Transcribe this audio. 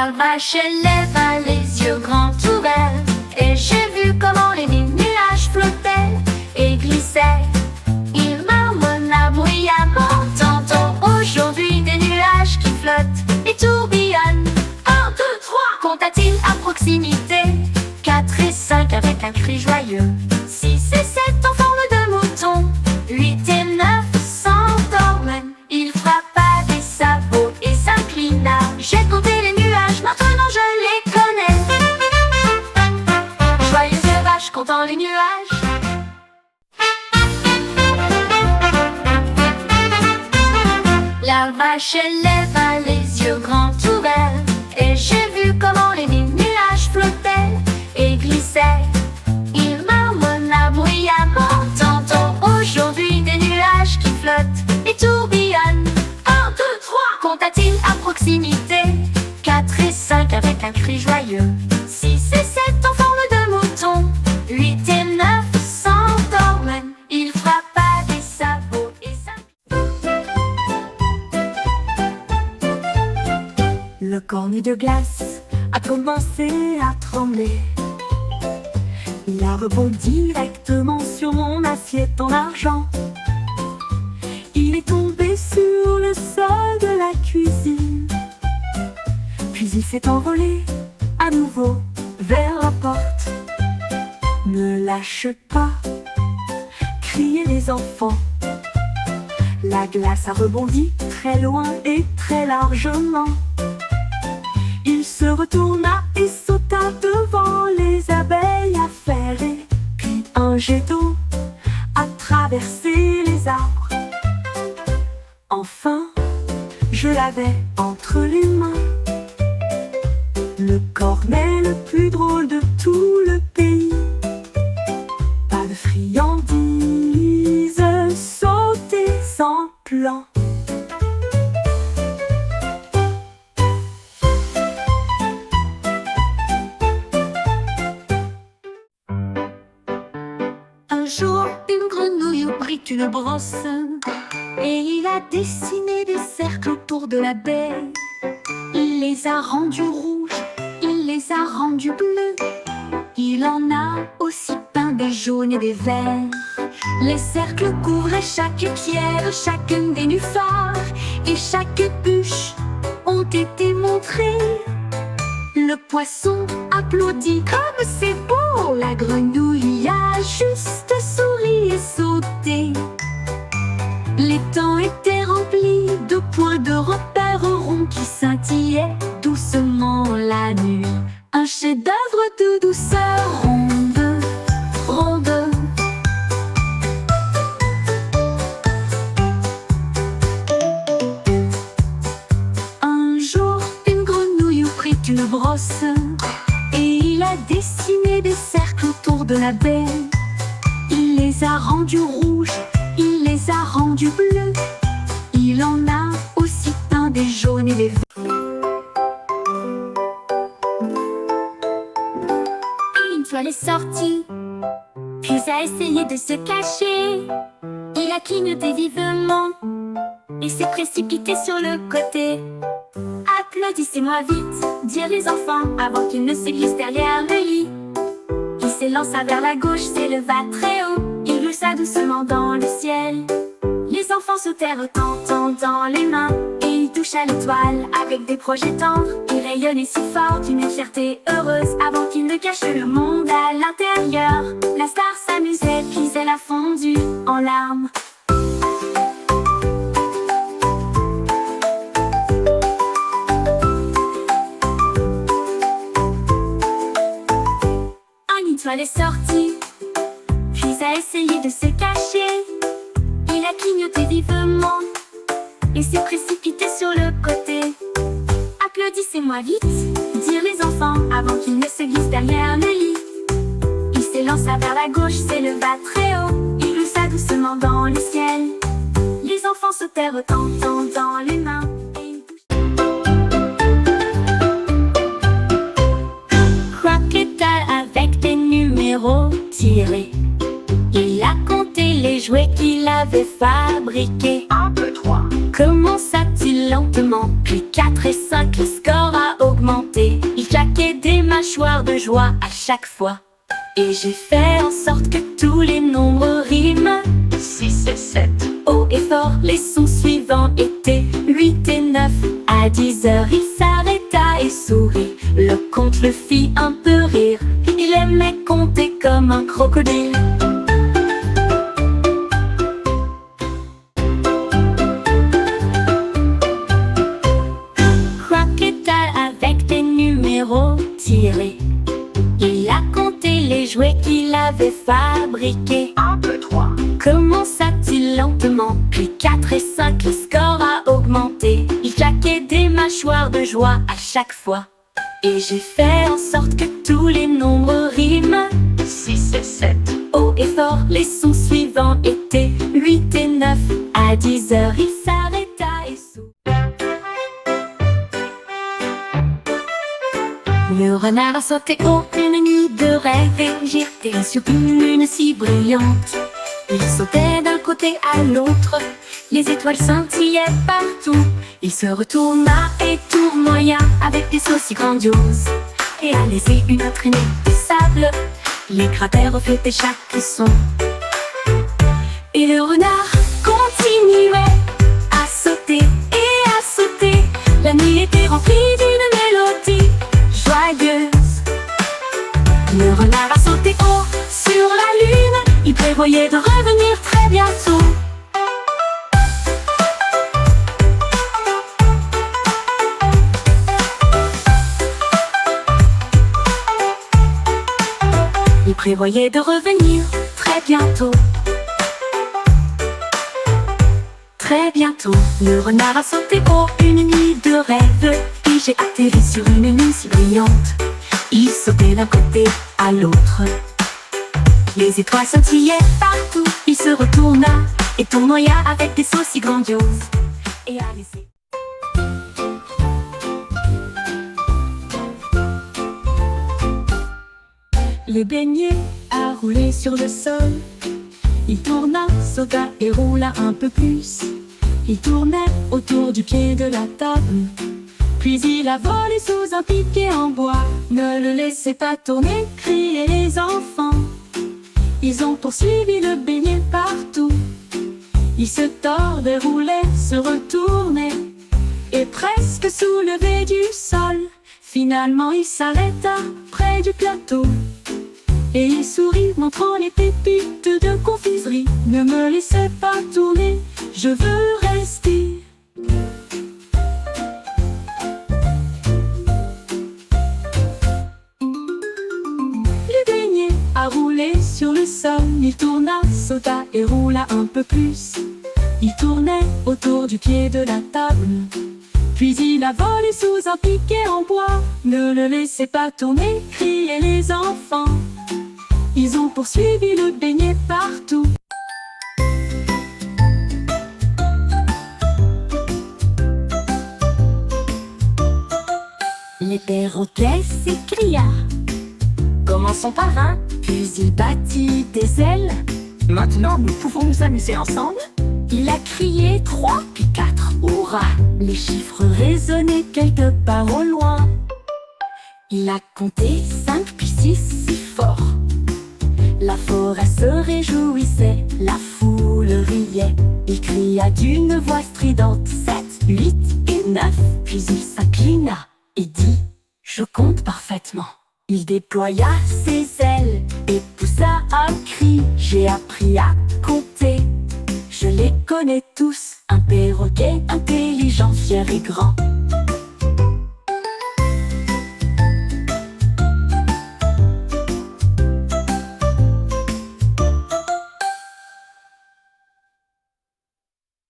La vache lève les yeux grands ouverts, et j'ai vu comment les nuages flottaient et glissaient. Il marmonna bruyamment, tantôt aujourd'hui des nuages qui flottent et tourbillonnent. 1, 2, 3, compta-t-il à proximité. 4 et 5 avec un cri joyeux. 6 et 7 en forme de mouton. 8 et 9 s'endorment. Il frappa des sabots et s'inclina. J'ai compté les nuages, maintenant je les connais. Joyeuse vache comptant les nuages. La vache lève les yeux grands ouverts, et j'ai vu comment les nuages flottaient et glissaient. Il marmonna bruyamment, tantôt aujourd'hui des nuages qui flottent et tourbillonnent. 1, 2, 3, compta-t-il à proximité. 4 et 5 avec un cri joyeux. 6 et 7 en forme de mouton. 8 et 9 s'endorment. Il frappa des sabots et Le cornu de glace a commencé à trembler. Il a rebondi directement sur mon assiette en argent. Il est tombé sur le sol de la cuisine. Puis il s'est envolé à nouveau vers la porte. Ne lâche pas, criaient les enfants. La glace a rebondi très loin et très largement. Il se retourna et sauta devant les abeilles affairées. Puis un jet d'eau a traversé les arbres. Enfin, je l'avais entre les mains. Le cornet le plus drôle de tout le pays. Pas de friandises, sauter sans plan. Un jour, une grenouille prit une brosse et il a dessiné des cercles autour de la baie. Il les a rendus rouges, il les a rendus bleus. Il en a aussi peint des jaunes et des verts. Les cercles couvraient chaque pierre, chacune des nénuphars, et chaque bûche ont été montrées. Le poisson applaudit comme c'est beau. La grenouille a juste souri et sauté. Les temps étaient remplis de points de repère ronds qui scintillaient doucement la nuit. Un chef-d'œuvre de douceur ronde, ronde. Un jour, une grenouille prit une brosse et il a dessiné des cercles autour de la baie. Il les a rendus rouges, il les a rendus bleus. Il en a aussi peint des jaunes et des verts. Une toile est sortie, puis a essayé de se cacher. Il a clignoté vivement et s'est précipité sur le côté. Applaudissez-moi vite, dirent les enfants, avant qu'il ne se glisse derrière le lit. Il s'élança vers la gauche, s'éleva très haut. Il glissa doucement dans le ciel. Les enfants sautèrent tendant les mains, et il toucha l'étoile avec des projets tendres. Il rayonnait si fort d'une fierté heureuse, avant qu'il ne cache le monde à l'intérieur. La star s'amusait, puis elle a fondu en larmes. Une toile est sortie, puis a essayé de se cacher. Il a clignoté vivement et s'est précipité sur le côté. Applaudissez-moi vite, dirent les enfants, avant qu'il ne se glisse derrière le lit. Il s'élança vers la gauche, s'éleva très haut. Il glissa doucement dans le ciel. Les enfants sautèrent tendant les mains. Avec des numéros tirés, il a compté les jouets qu'il avait fabriqués. 1, 2, 3. Commença-t-il lentement, puis 4 et 5, le score a augmenté. chaque fois. Et j'ai fait en sorte que tous les nombres riment. 6 et 7. Haut et fort, les sons suivants étaient 8 et 9. À 10 heures, il s'arrêta et sourit. Le compte le fit un peu rire. Il aimait compter comme un crocodile. Croqueta avec des numéros tirés. Il a compté les jouets qu'il avait fabriqués. 1, 2, 3. Commença-t-il lentement, puis 4 et 5, le score a augmenté. Il claquait des mâchoires de joie à chaque fois. Et j'ai fait en sorte que tous les nombres riment. 6 et 7. Haut et fort, les sons suivants étaient 8 et 9. À 10 heures, il s'arrêta et sourit. Le renard a sauté haut une nuit de rêve et jeté sur une lune si brillante. Il sautait d'un côté à l'autre, les étoiles scintillaient partout. Il se retourna et tournoya avec des sauts si grandioses, et a laissé une traînée de sable. Les cratères reflétaient chaque son. Et le renard continuait à sauter et à sauter. La nuit était remplie d'une mélodie joyeuse. Le renard a sauté haut sur la lune. Il prévoyait de revenir très bientôt. Il prévoyait de revenir très bientôt. Très bientôt, le renard a sauté haut une nuit de rêve. Et j'ai atterri sur une lune si brillante. Il sautait d'un côté à l'autre. Les étoiles scintillaient partout. Il se retourna et tournoya avec des sauts si grandioses, et a laissé. Le beignet a roulé sur le sol. Il tourna, sauta et roula un peu plus. Il tournait autour du pied de la table. Puis il a volé sous un piquet en bois. Ne le laissez pas tourner, criaient les enfants. Ils ont poursuivi le beignet partout. Il se tordait, roulait, se retournait, et presque soulevé du sol. Finalement il s'arrêta près du plateau. Et il sourit, montrant les pépites de confiserie. Ne me laissez pas tourner, je veux rester. Le beignet a roulé sur le sol. Il tourna, sauta et roula un peu plus. Il tournait autour du pied de la table. Puis il a volé sous un piquet en bois. Ne le laissez pas tourner, criaient les enfants. Ils ont poursuivi le beignet partout. Les perroquets s'écria: commençons par un. Puis il battit des ailes. Maintenant, nous pouvons nous amuser ensemble. Il a crié 3 puis 4, hurrah! Les chiffres résonnaient quelque part au loin. Il a compté 5 puis 6 si fort. La forêt se réjouissait, la foule riait. Il cria d'une voix stridente 7, 8 et 9. Puis il s'inclina et dit: je compte parfaitement. Il déploya ses ailes et poussa un cri: j'ai appris à compter. Je les connais tous, un perroquet intelligent, fier et grand.